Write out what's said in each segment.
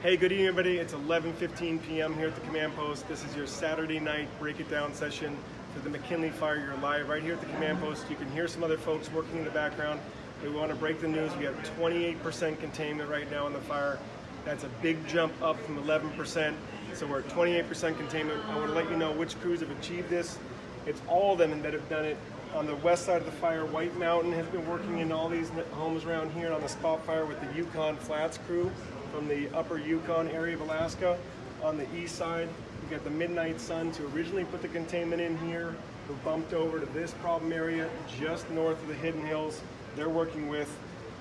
Hey, good evening everybody. It's 11:15 p.m. here at the command post. This is your Saturday night break it down session for the McKinley Fire. You're live right here at the command post. You can hear some other folks working in the background. We want to break the news. We have 28% containment right now in the fire. That's a big jump up from 11%. So we're at 28% containment. I want to let you know which crews have achieved this. It's all of them that have done it. On the west side of the fire, White Mountain has been working in all these homes around here, and on the spot fire with the Yukon Flats crew from the upper Yukon area of Alaska. On the east side, we got the Midnight Suns, who originally put the containment in here, who bumped over to this problem area just north of the Hidden Hills. They're working with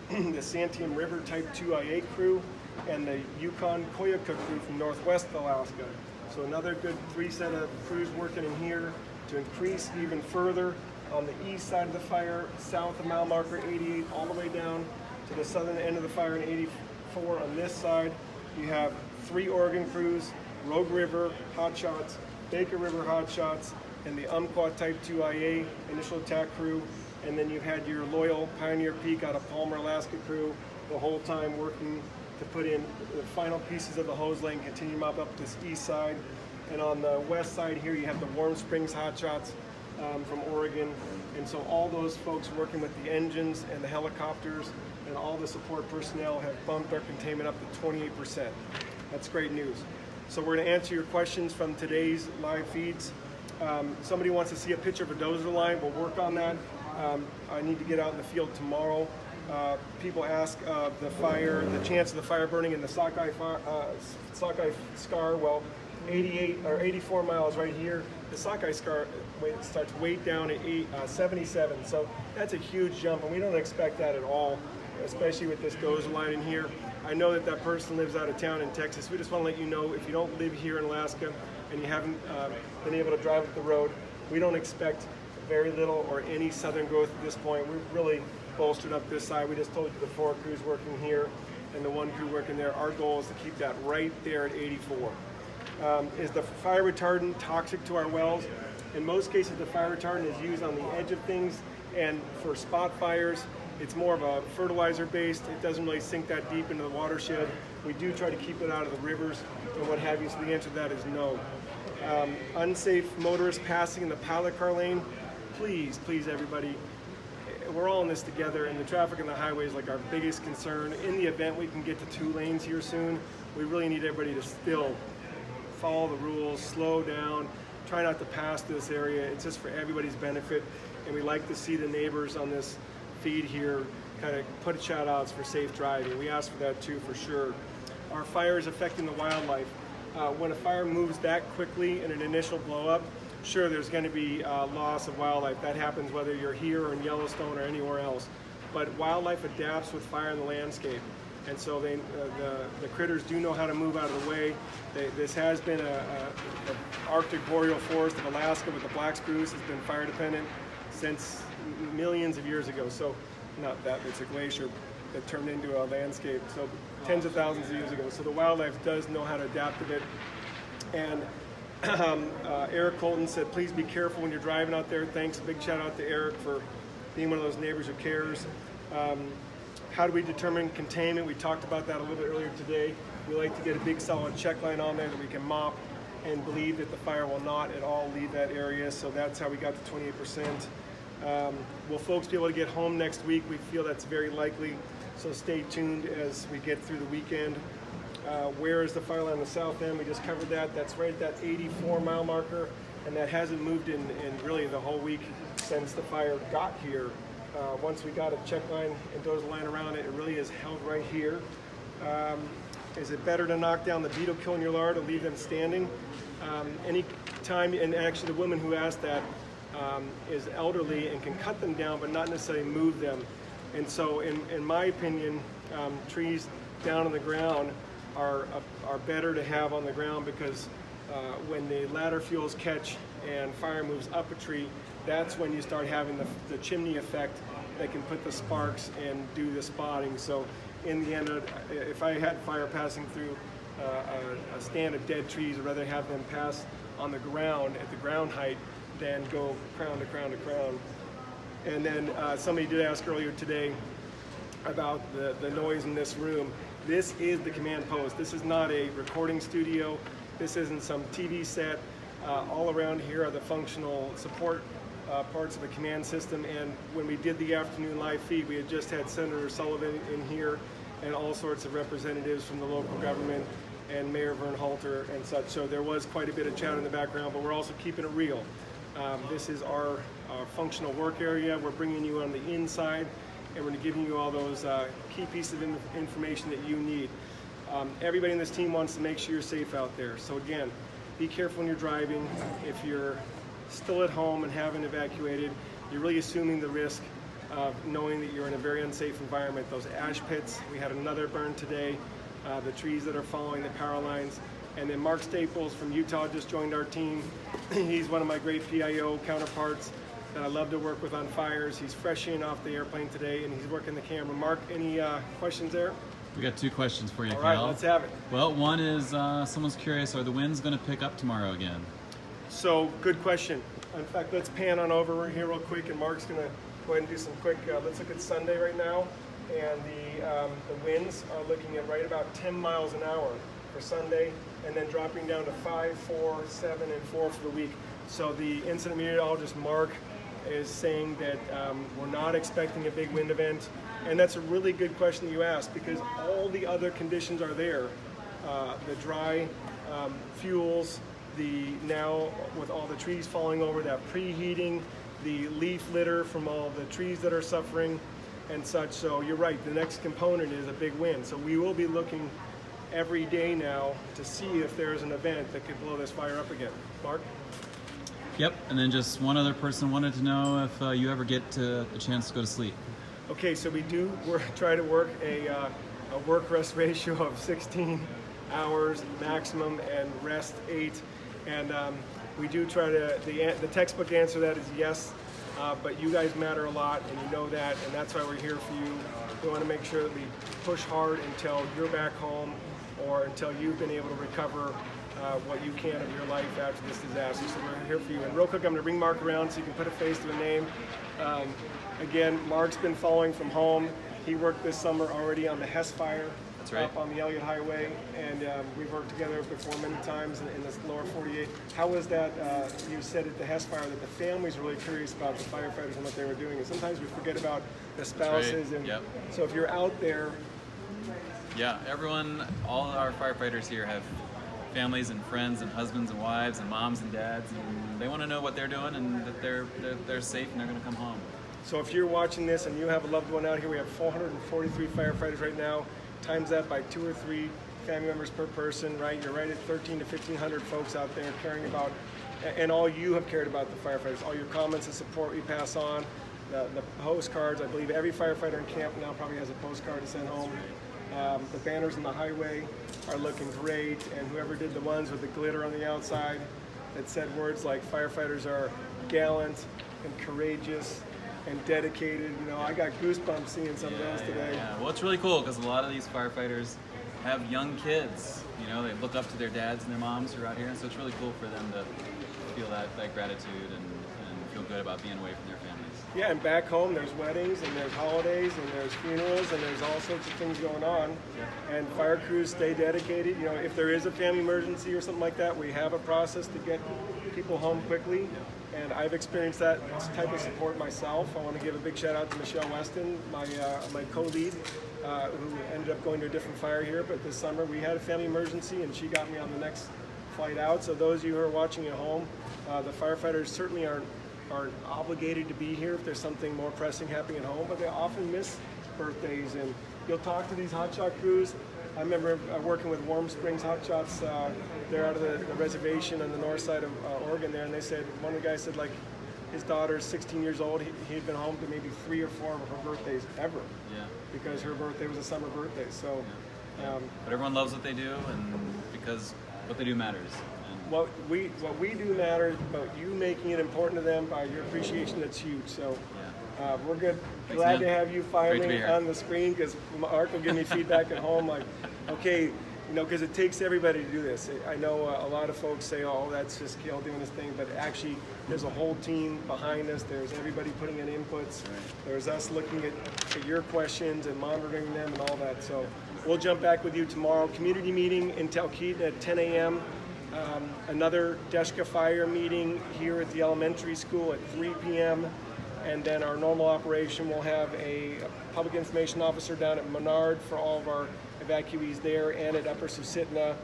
the Santiam River Type 2 IA crew and the Yukon Koyukuk crew from northwest Alaska. So another good three set of crews working in here to increase even further on the east side of the fire, south of mile marker 88, all the way down to the southern end of the fire in 84 on this side. You have 3 Oregon crews, Rogue River Hotshots, Baker River Hotshots, and the Umpqua Type 2 IA initial attack crew. And then you had your loyal Pioneer Peak out of Palmer, Alaska crew the whole time working to put in the final pieces of the hose lane, continue them up this east side. And on the west side here, you have the Warm Springs Hotshots from Oregon. And so all those folks working with the engines and the helicopters and all the support personnel have bumped our containment up to 28%. That's great news. So we're going to answer your questions from today's live feeds. Somebody wants to see a picture of a dozer line. We'll work on that. I need to get out in the field tomorrow. People ask the fire, the chance of the fire burning in the Sockeye Scar. Well, 88 or 84 miles right here. The Sockeye Scar starts way down at 77. So that's a huge jump, and we don't expect that at all, especially with this dozer line in here. I know that that person lives out of town in Texas. We just want to let you know, if you don't live here in Alaska and you haven't been able to drive up the road, we don't expect very little or any southern growth at this point. We've really bolstered up this side. We just told you the 4 crews working here and the 1 crew working there. Our goal is to keep that right there at 84. Is the fire retardant toxic to our wells? In most cases, the fire retardant is used on the edge of things, and for spot fires, it's more of a fertilizer based. It doesn't really sink that deep into the watershed. We do try to keep it out of the rivers and what have you, so the answer to that is no. Unsafe motorists passing in the pilot car lane, please everybody, we're all in this together, and the traffic on the highway is like our biggest concern. In the event we can get to 2 lanes here soon, we really need everybody to still follow the rules, slow down, try not to pass this area. It's just for everybody's benefit, and we like to see the neighbors on this feed here kind of put shout outs for safe driving. We ask for that too, for sure. Our fire is affecting the wildlife. When a fire moves that quickly in an initial blow up, sure, there's going to be loss of wildlife. That happens whether you're here or in Yellowstone or anywhere else. But wildlife adapts with fire in the landscape. And so the critters do know how to move out of the way. This has been an Arctic boreal forest of Alaska with the black spruce. Has been fire dependent since millions of years ago. So not that, it's a glacier that turned into a landscape. So tens of thousands of years ago. So the wildlife does know how to adapt a bit. And Eric Colton said, please be careful when you're driving out there. Thanks, a big shout out to Eric for being one of those neighbors who cares. How do we determine containment? We talked about that a little bit earlier today. We like to get a big solid check line on there that we can mop and believe that the fire will not at all leave that area. So that's how we got to 28%. Will folks be able to get home next week? We feel that's very likely. So stay tuned as we get through the weekend. Where is the fire line on the south end? We just covered that. That's right at that 84 mile marker, and that hasn't moved in really the whole week since the fire got here. Once we got a check line and dozer line around it, it really is held right here. Is it better to knock down the beetle kill in your yard or leave them standing? Any time, and actually the woman who asked that is elderly and can cut them down but not necessarily move them. And so in my opinion, trees down on the ground are better to have on the ground, because when the ladder fuels catch and fire moves up a tree, that's when you start having the chimney effect that can put the sparks and do the spotting. So in the end, if I had fire passing through a stand of dead trees, I'd rather have them pass on the ground at the ground height than go crown to crown to crown. And then somebody did ask earlier today about the noise in this room. This is the command post. This is not a recording studio. This isn't some TV set. All around here are the functional support parts of the command system. And when we did the afternoon live feed, we had just had Senator Sullivan in here and all sorts of representatives from the local government and Mayor Vern Halter and such. So there was quite a bit of chat in the background, but we're also keeping it real. This is our functional work area. We're bringing you on the inside, and we're giving you all those key pieces of information that you need. Everybody in this team wants to make sure you're safe out there. So again, be careful when you're driving. If you're still at home and haven't evacuated, you're really assuming the risk of knowing that you're in a very unsafe environment. Those ash pits, we had another burn today, the trees that are following the power lines. And then Mark Staples from Utah just joined our team. He's one of my great PIO counterparts that I love to work with on fires. He's fresh in off the airplane today, and he's working the camera. Mark, any questions there? We got 2 questions for you, All Cal. right, let's have it. Well, one is someone's curious, are the winds going to pick up tomorrow again? So, good question. In fact, let's pan on over here real quick, and Mark's going to go ahead and do some quick, let's look at Sunday right now. And the winds are looking at right about 10 miles an hour for Sunday, and then dropping down to 5, 4, 7, and 4 for the week. So the incident meteorologist Mark is saying that we're not expecting a big wind event, and that's a really good question that you asked, because all the other conditions are there. The dry fuels, now with all the trees falling over, that preheating, the leaf litter from all the trees that are suffering and such. So you're right, the next component is a big wind. So we will be looking every day now to see if there's an event that could blow this fire up again. Mark? Yep, and then just one other person wanted to know if you ever get a chance to go to sleep. Okay, so we do try to work a work-rest ratio of 16 hours maximum and rest 8. And we do try to, the textbook answer to that is yes, but you guys matter a lot, and you know that, and that's why we're here for you. We want to make sure that we push hard until you're back home or until you've been able to recover what you can of your life after this disaster. So we're here for you. And real quick, I'm going to bring Mark around so you can put a face to a name. Again, Mark's been following from home. He worked this summer already on the Hess Fire. That's right. Up on the Elliott Highway, and we've worked together before many times in this lower 48. How was that, you said at the Hess Fire that the families were really curious about the firefighters and what they were doing, and sometimes we forget about the spouses. Right. And yep. So if you're out there. Yeah, everyone, all our firefighters here have families and friends and husbands and wives and moms and dads, and they want to know what they're doing and that they're safe and they're going to come home. So if you're watching this and you have a loved one out here, we have 443 firefighters right now. Times that by 2 or 3 family members per person, right? You're right at 1,300 to 1,500 folks out there caring about, and all you have cared about the firefighters, all your comments and support we pass on, the postcards. I believe every firefighter in camp now probably has a postcard to send home. The banners on the highway are looking great, and whoever did the ones with the glitter on the outside that said words like firefighters are gallant and courageous and dedicated. You know, I got goosebumps seeing some of those today. Yeah, well, it's really cool because a lot of these firefighters have young kids. You know, they look up to their dads and their moms who are out here, and so it's really cool for them to feel that gratitude and feel good about being away from their families. Yeah, and back home there's weddings and there's holidays and there's funerals and there's all sorts of things going on. Yeah. And fire crews stay dedicated. You know, if there is a family emergency or something like that, we have a process to get people home quickly. Yeah. And I've experienced that type of support myself. I want to give a big shout out to Michelle Weston, my co-lead, who ended up going to a different fire here. But this summer we had a family emergency and she got me on the next flight out. So those of you who are watching at home, the firefighters certainly aren't obligated to be here if there's something more pressing happening at home, but they often miss birthdays. And you'll talk to these hotshot crews. I remember working with Warm Springs Hotshots. They're out of the reservation on the north side of Oregon there, and they said, one of the guys said, like, his daughter's 16 years old. He'd been home to maybe 3 or 4 of her birthdays ever. Yeah. Because her birthday was a summer birthday. So, yeah. But everyone loves what they do, and because what they do matters. What we do matters, but you making it important to them by your appreciation, that's huge. So we're good. Thanks, glad man. to have you finally on the screen, because Mark will give me feedback at home like, okay, you know, because it takes everybody to do this. I know a lot of folks say, oh, that's just Cale doing this thing, but actually there's a whole team behind us. There's everybody putting in inputs. Right. There's us looking at your questions and monitoring them and all that. So We'll jump back with you tomorrow. Community meeting in Talkeetna at 10 a.m. Another DESCA fire meeting here at the elementary school at 3 p.m. And then our normal operation will have a public information officer down at Menard for all of our evacuees there, and at Upper Susitna,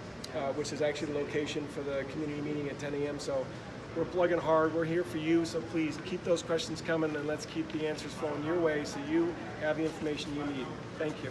which is actually the location for the community meeting at 10 a.m. So we're plugging hard. We're here for you. So please keep those questions coming, and let's keep the answers flowing your way so you have the information you need. Thank you.